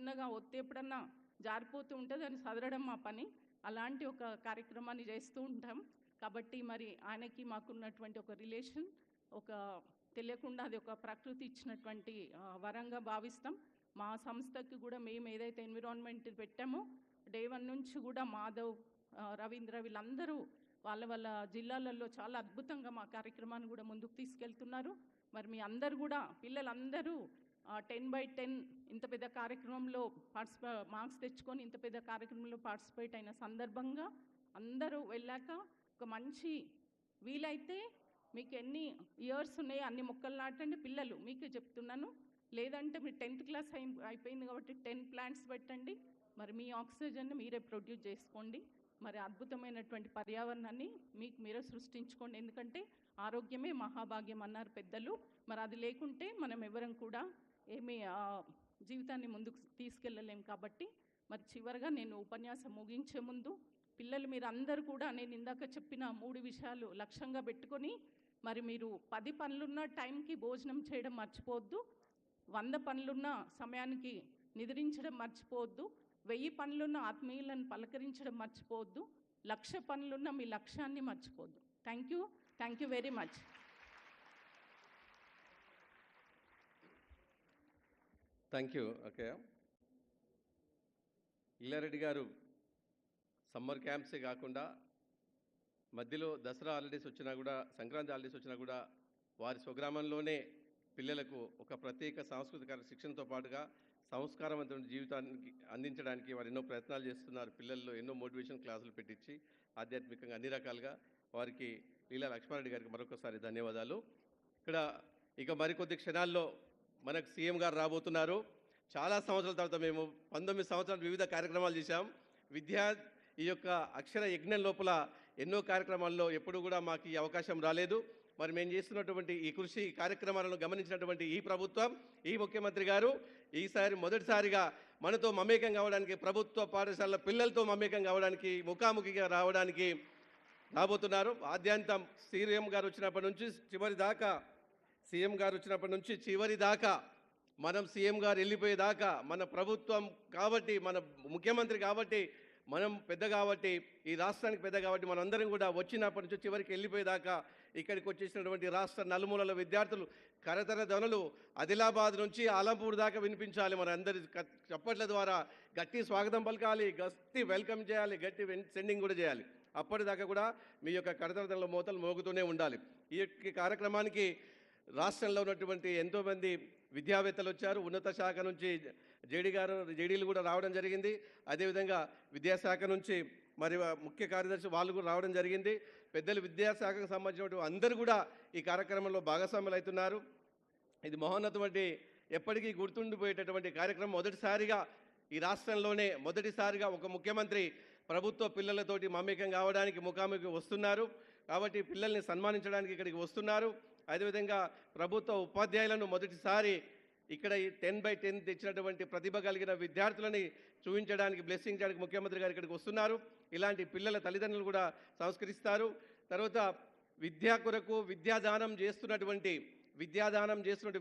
చిన్నగా ఒత్తి ఎప్పుడన్నా జారిపోతూ ఉంటే దాన్ని సదరడం మా పని. అలాంటి ఒక కార్యక్రమాన్ని చేస్తూ ఉంటాం. కాబట్టి మరి ఆయనకి మాకున్నటువంటి ఒక రిలేషన్ ఒక తెలియకుండా అది ఒక ప్రకృతి ఇచ్చినటువంటి వరంగా భావిస్తాం. మా సంస్థకి కూడా మేము ఏదైతే ఎన్విరాన్మెంట్ పెట్టామో డే 1 నుంచి కూడా మాధవ్, రవీంద్ర వీళ్ళందరూ వాళ్ళ జిల్లాలలో చాలా అద్భుతంగా మా కార్యక్రమాన్ని కూడా ముందుకు తీసుకెళ్తున్నారు. మరి మీ అందరూ కూడా పిల్లలందరూ 10/10 ఇంత పెద్ద కార్యక్రమంలో మార్క్స్ తెచ్చుకొని ఇంత పెద్ద కార్యక్రమంలో పార్టిసిపేట్ అయిన సందర్భంగా అందరూ వెళ్ళాక ఒక మంచి వీలైతే మీకు ఎన్ని ఇయర్స్ ఉన్నాయో అన్ని మొక్కలు నాటండి. పిల్లలు మీకే చెప్తున్నాను, లేదంటే మీరు 10th క్లాస్ అయిపోయింది కాబట్టి 10 ప్లాంట్స్ పెట్టండి. మరి మీ ఆక్సిజన్ని మీరే ప్రొడ్యూస్ చేసుకోండి. మరి అద్భుతమైనటువంటి పర్యావరణాన్ని మీకు మీరే సృష్టించుకోండి. ఎందుకంటే ఆరోగ్యమే మహాభాగ్యం అన్నారు పెద్దలు. మరి అది లేకుంటే మనం ఎవరం కూడా ఏమీ జీవితాన్ని ముందుకు తీసుకెళ్ళలేం. కాబట్టి మరి చివరిగా నేను ఉపన్యాసం ముగించే ముందు పిల్లలు మీరు అందరూ కూడా నేను ఇందాక చెప్పిన 3 విషయాలు లక్ష్యంగా పెట్టుకొని మరి మీరు 10 పనులున్న టైంకి భోజనం చేయడం మర్చిపోవద్దు, 100 పనులున్న సమయానికి నిద్రించడం మర్చిపోవద్దు, 1000 పనులున్న ఆత్మీయులను పలకరించడం మర్చిపోవద్దు, 1,00,000 పనులున్న మీ లక్ష్యాన్ని మర్చిపోవద్దు. Thank you very much. Thank you. Okay, Illareddy గారు సమ్మర్ క్యాంప్సే కాకుండా మధ్యలో దసరా హాలిడేస్ వచ్చినా కూడా, సంక్రాంతి హాలిడేస్ వచ్చినా కూడా వారి స్వగ్రామంలోనే పిల్లలకు ఒక ప్రత్యేక సాంస్కృతిక శిక్షణతో పాటుగా సంస్కారవంతమైన జీవితానికి అందించడానికి వారు ఎన్నో ప్రయత్నాలు చేస్తున్నారు. పిల్లల్లో ఎన్నో మోటివేషన్ క్లాసులు పెట్టించి ఆధ్యాత్మికంగా అన్ని రకాలుగా వారికి లీలా లక్ష్మారెడ్డి గారికి మరొకసారి ధన్యవాదాలు. ఇక్కడ ఇక మరికొద్ది క్షణాల్లో మనకు సీఎం గారు రాబోతున్నారు. చాలా సంవత్సరాల తర్వాత మేము 19 సంవత్సరాలు వివిధ కార్యక్రమాలు చేశాం. ఈ యొక్క అక్షర యజ్ఞం లోపల ఎన్నో కార్యక్రమాల్లో ఎప్పుడు కూడా మాకు ఈ అవకాశం రాలేదు. మరి మేము చేస్తున్నటువంటి ఈ కృషి కార్యక్రమాలను గమనించినటువంటి ఈ ప్రభుత్వం, ఈ ముఖ్యమంత్రి గారు ఈసారి మొదటిసారిగా మనతో మమేకం కావడానికి, ప్రభుత్వ పాఠశాలల పిల్లలతో మమేకం కావడానికి, ముఖాముఖిగా రాబోతున్నారు. ఆద్యంతం సీఎం గారు వచ్చినప్పటి నుంచి చివరి దాకా మనం సీఎం గారు వెళ్ళిపోయేదాకా, మన ప్రభుత్వం కాబట్టి, మన ముఖ్యమంత్రి కాబట్టి, మనం పెద్ద కాబట్టి, ఈ రాష్ట్రానికి పెద్ద కాబట్టి మనందరం కూడా వచ్చినప్పటి నుంచి చివరికి వెళ్ళిపోయేదాకా ఇక్కడికి వచ్చేసినటువంటి రాష్ట్ర నలుమూలల విద్యార్థులు కరతర ధ్వనులు ఆదిలాబాద్ నుంచి ఆలంపూర్ దాకా వినిపించాలి. మన అందరి చప్పట్ల ద్వారా గట్టి స్వాగతం పలకాలి, గట్టి వెల్కమ్ చేయాలి, గట్టి సెండింగ్ కూడా చేయాలి. అప్పటిదాకా కూడా మీ యొక్క కరతర ధ్వనుల మోతలు మోగుతూనే ఉండాలి. ఈ కార్యక్రమానికి రాష్ట్రంలో ఉన్నటువంటి ఎంతోమంది విద్యావేత్తలు వచ్చారు. ఉన్నత శాఖ నుంచి జేడీలు కూడా రావడం జరిగింది. అదేవిధంగా విద్యాశాఖ నుంచి మరి ముఖ్య కార్యదర్శి వాళ్ళు కూడా రావడం జరిగింది. పెద్దలు విద్యాశాఖకు సంబంధించినటువంటి అందరూ కూడా ఈ కార్యక్రమంలో భాగస్వాములు అవుతున్నారు. ఇది మహోన్నతమైన ఎప్పటికీ గుర్తుండిపోయేటటువంటి కార్యక్రమం. మొదటిసారిగా ఈ రాష్ట్రంలోనే మొదటిసారిగా ఒక ముఖ్యమంత్రి ప్రభుత్వ పిల్లలతోటి మమేకం కావడానికి ముఖాముఖి వస్తున్నారు. కాబట్టి పిల్లల్ని సన్మానించడానికి ఇక్కడికి వస్తున్నారు. అదేవిధంగా ప్రభుత్వ ఉపాధ్యాయులను మొదటిసారి ఇక్కడ 10/10 తెచ్చినటువంటి ప్రతిభ కలిగిన విద్యార్థులని చూపించడానికి, బ్లెస్సింగ్ చేయడానికి ముఖ్యమంత్రి గారు ఇక్కడికి వస్తున్నారు. ఇలాంటి పిల్లల తల్లిదండ్రులు కూడా సంస్కరిస్తారు. తర్వాత విద్యా కొరకు విద్యాదానం చేస్తున్నటువంటి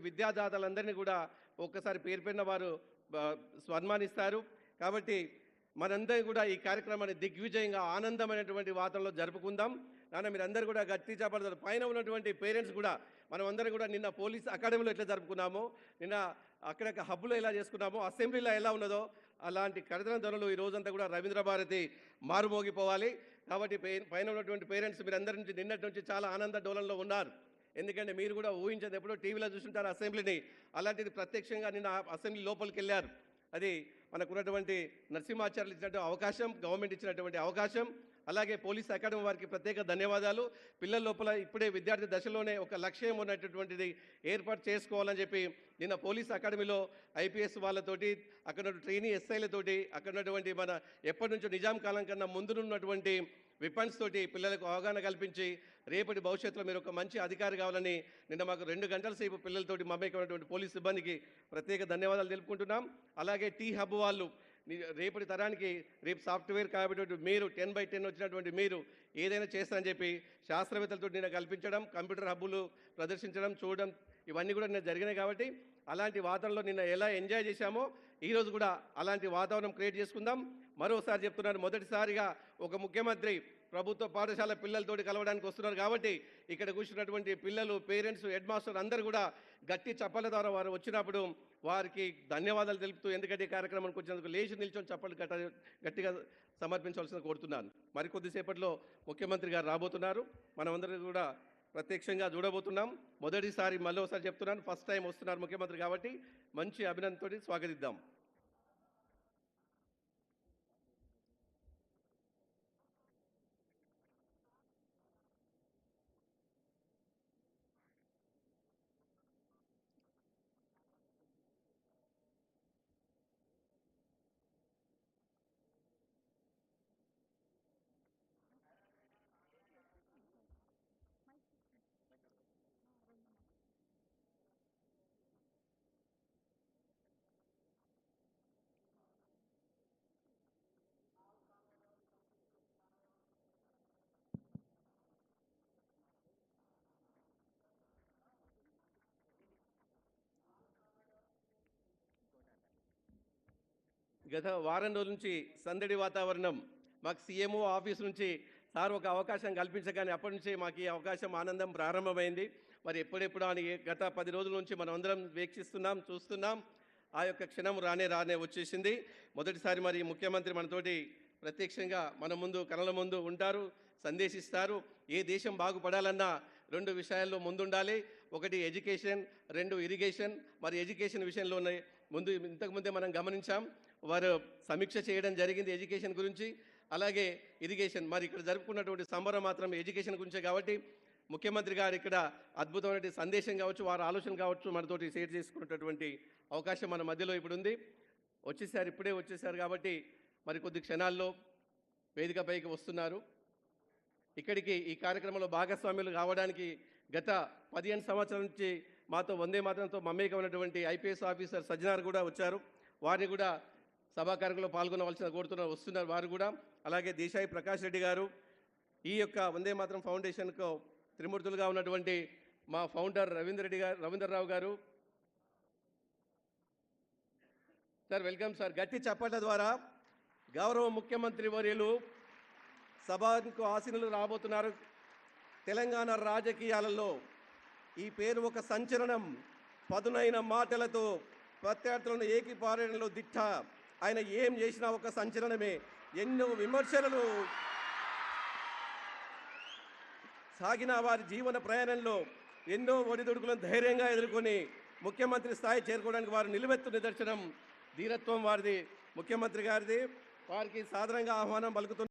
విద్యాదాతలందరినీ కూడా ఒక్కసారి పేరు పెట్టిన వారు సన్మానిస్తారు. కాబట్టి మనందరం కూడా ఈ కార్యక్రమాన్ని దిగ్విజయంగా ఆనందమైనటువంటి వాతావరణంలో జరుపుకుందాం. నాన్న మీరందరూ కూడా గట్టి చేపడతారు. పైన ఉన్నటువంటి పేరెంట్స్ కూడా మనం అందరం కూడా నిన్న పోలీస్ అకాడమీలో ఎట్లా జరుపుకున్నామో, నిన్న అక్కడక్కడ హబ్లో ఎలా చేసుకున్నామో, అసెంబ్లీలో ఎలా ఉన్నదో అలాంటి కరతన ధ్వనులు ఈ రోజంతా కూడా రవీంద్ర భారతి మారుమోగిపోవాలి. కాబట్టి పైన ఉన్నటువంటి పేరెంట్స్ మీరందరి నుంచి నిన్నటి నుంచి చాలా ఆనంద డోలంలో ఉన్నారు. ఎందుకంటే మీరు కూడా ఊహించేది ఎప్పుడో టీవీలో చూస్తుంటారు అసెంబ్లీని, అలాంటిది ప్రత్యక్షంగా నిన్న అసెంబ్లీ లోపలికి వెళ్ళారు. అది మనకున్నటువంటి నరసింహాచార్యులు ఇచ్చినటువంటి అవకాశం, గవర్నమెంట్ ఇచ్చినటువంటి అవకాశం. అలాగే పోలీస్ అకాడమీ వారికి ప్రత్యేక ధన్యవాదాలు. పిల్లల లోపల ఇప్పుడే విద్యార్థి దశలోనే ఒక లక్ష్యం ఉన్నటువంటిది ఏర్పాటు చేసుకోవాలని చెప్పి నిన్న పోలీస్ అకాడమీలో ఐపీఎస్ వాళ్ళతోటి, అక్కడ ట్రైనీ ఎస్ఐలతోటి, అక్కడ ఉన్నటువంటి మన ఎప్పటి నుంచో నిజాం కాలం కన్నా ముందునున్నటువంటి విపన్స్ తోటి పిల్లలకు అవగాహన కల్పించి రేపటి భవిష్యత్తులో మీరు ఒక మంచి అధికారి కావాలని నిన్న మాకు 2 గంటల సేపు పిల్లలతోటి మమేకమైనటువంటి పోలీస్ సిబ్బందికి ప్రత్యేక ధన్యవాదాలు తెలుపుకుంటున్నాం. అలాగే టీ హబ్ వాళ్ళు రేపటి తరానికి రేపు సాఫ్ట్వేర్ కాబట్టి మీరు 10/10 వచ్చినటువంటి మీరు ఏదైనా చేస్తారని చెప్పి శాస్త్రవేత్తలతో నిన్న కల్పించడం, కంప్యూటర్ హబ్బులు ప్రదర్శించడం, చూడడం ఇవన్నీ కూడా నిన్న జరిగినాయి. కాబట్టి అలాంటి వాతావరణంలో నిన్న ఎలా ఎంజాయ్ చేశామో ఈరోజు కూడా అలాంటి వాతావరణం క్రియేట్ చేసుకుందాం. మరోసారి చెప్తున్నాను, మొదటిసారిగా ఒక ముఖ్యమంత్రి ప్రభుత్వ పాఠశాల పిల్లలతోటి కలవడానికి వస్తున్నారు కాబట్టి ఇక్కడ కూర్చున్నటువంటి పిల్లలు, పేరెంట్స్, హెడ్ మాస్టర్ అందరూ కూడా గట్టి చప్పల ద్వారా వారు వచ్చినప్పుడు వారికి ధన్యవాదాలు తెలుపుతూ, ఎందుకంటే ఈ కార్యక్రమానికి వచ్చినందుకు లేచి నిల్చొని చప్పట్లు గట్టిగా సమర్పించవలసిన కోరుతున్నాను. మరికొద్దిసేపట్లో ముఖ్యమంత్రి గారు రాబోతున్నారు. మనమందరం కూడా ప్రత్యక్షంగా చూడబోతున్నాం. మొదటిసారి మళ్ళీ చెప్తున్నాను, ఫస్ట్ టైం వస్తున్నారు ముఖ్యమంత్రి కాబట్టి మంచి అభినందనతోటి స్వాగతిద్దాం. గత వారం రోజుల నుంచి సందడి వాతావరణం. మాకు సీఎంఓ ఆఫీస్ నుంచి సార్ ఒక అవకాశం కల్పించగానే అప్పటి నుంచి మాకు ఈ అవకాశం ఆనందం ప్రారంభమైంది. మరి ఎప్పుడెప్పుడు అని గత 10 రోజుల నుంచి మనం అందరం వీక్షిస్తున్నాం, చూస్తున్నాం. ఆ యొక్క క్షణం రానే వచ్చేసింది. మొదటిసారి మరి ముఖ్యమంత్రి మనతోటి ప్రత్యక్షంగా మన ముందు, కళ్ళ ముందు ఉంటారు, సందేశిస్తారు. ఏ దేశం బాగుపడాలన్నా 2 విషయాల్లో ముందుండాలి. ఒకటి ఎడ్యుకేషన్, 2 ఇరిగేషన్. మరి ఎడ్యుకేషన్ విషయంలో ఇంతకుముందే మనం గమనించాం, వారు సమీక్ష చేయడం జరిగింది ఎడ్యుకేషన్ గురించి. అలాగే ఇరిగేషన్, మరి ఇక్కడ జరుపుకున్నటువంటి సంబరం మాత్రం ఎడ్యుకేషన్ గురించే కాబట్టి ముఖ్యమంత్రి గారు ఇక్కడ అద్భుతమైన సందేశం కావచ్చు, వారి ఆలోచన కావచ్చు మనతోటి షేర్ చేసుకున్నటువంటి అవకాశం మన మధ్యలో ఇప్పుడు ఉంది. ఇప్పుడే వచ్చేసారు కాబట్టి మరి కొద్ది క్షణాల్లో వేదికపైకి వస్తున్నారు. ఇక్కడికి ఈ కార్యక్రమంలో భాగస్వాములు కావడానికి గత 15 సంవత్సరాల నుంచి మాతో వందే మాతరంతో మమేకం ఉన్నటువంటి ఐపీఎస్ ఆఫీసర్ సజ్జనార్ కూడా వచ్చారు. వారిని కూడా సభాకార్యక్రమంలో పాల్గొనవలసిన వస్తున్నారు వారు కూడా. అలాగే దేశాయి ప్రకాష్ రెడ్డి గారు, ఈ యొక్క వందే మాతరం ఫౌండేషన్కు త్రిమూర్తులుగా ఉన్నటువంటి మా ఫౌండర్ రవీంద్రరావు గారు. Sir welcome sir. గట్టి చప్పట్ల ద్వారా గౌరవ ముఖ్యమంత్రి వర్యులు సభకు ఆసీనులు రాబోతున్నారు. తెలంగాణ రాజకీయాలలో ఈ పేరు ఒక సంచలనం. పదునైన మాటలతో ప్రత్యర్థులను ఏకీపారడంలో దిట్ట. ఆయన ఏం చేసినా ఒక సంచలనమే. ఎన్నో విమర్శలు సాగిన వారి జీవన ప్రయాణంలో ఎన్నో ఒడిదుడుకులను ధైర్యంగా ఎదుర్కొని ముఖ్యమంత్రి స్థాయి చేరుకోవడానికి వారు నిలువెత్తు నిదర్శనం. ధీరత్వం వారిది, ముఖ్యమంత్రి గారిది. వారికి సాధారణంగా ఆహ్వానం పలుకుతున్నారు.